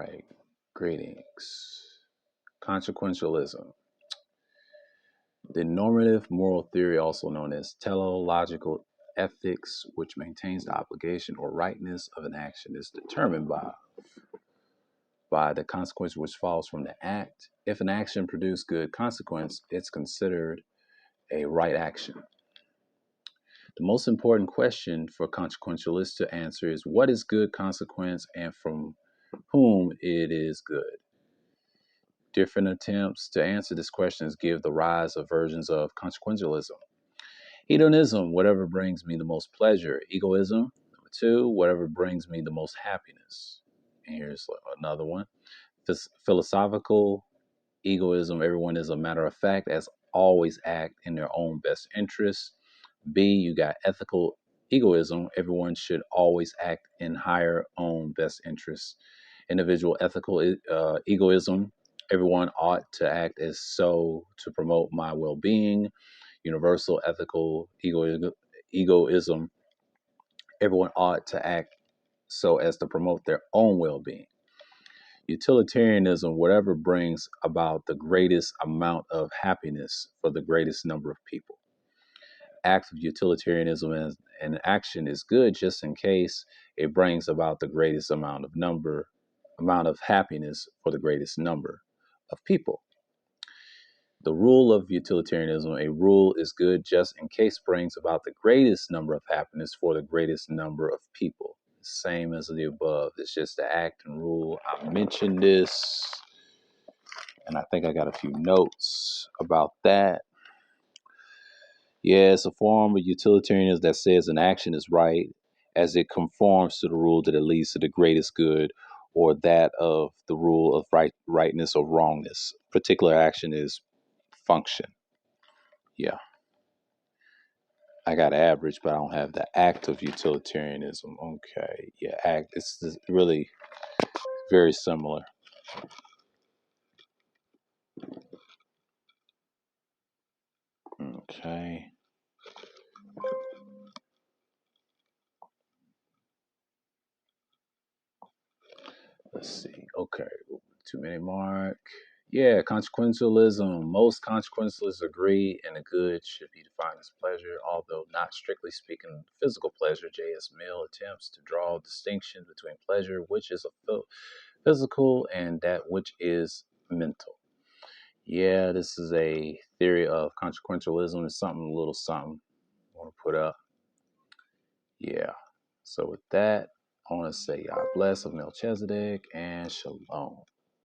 right, greetings. Consequentialism. The normative moral theory, also known as teleological ethics, which maintains the obligation or rightness of an action, is determined by the consequence which follows from the act. If an action produces good consequence, it's considered a right action. The most important question for consequentialists to answer is what is good consequence and from whom it is good. Different attempts to answer this question give the rise of versions of consequentialism. Hedonism, whatever brings me the most pleasure. Egoism, number two, whatever brings me the most happiness. And here's another one. Philosophical egoism, everyone is a matter of fact, as always act in their own best interests. B, you got ethical egoism, everyone should always act in higher own best interests. Individual ethical egoism, everyone ought to act as so to promote my well-being. Universal ethical egoism, everyone ought to act so as to promote their own well-being. Utilitarianism, whatever brings about the greatest amount of happiness for the greatest number of people. Act of utilitarianism as an action is good just in case it brings about the greatest amount of happiness for the greatest number of people. The rule of utilitarianism, a rule is good just in case brings about the greatest number of happiness for the greatest number of people. Same as the above. It's just the act and rule. I mentioned this, and I think I got a few notes about that. Yeah, it's a form of utilitarianism that says an action is right as it conforms to the rule that it leads to the greatest good, or that of the rule of rightness or wrongness. Particular action is function. Yeah, I got average, but I don't have the act of utilitarianism. Okay, yeah, act. It's really very similar. Okay. Let's see. Okay, 2 minute mark. Yeah, consequentialism. Most consequentialists agree and a good should be defined as pleasure, although not strictly speaking physical pleasure. J.S. Mill attempts to draw a distinction between pleasure, which is a physical, and that which is mental. Yeah, this is a theory of consequentialism. It's something, a little something I want to put up. Yeah. So with that, I want to say God bless of Melchizedek and Shalom.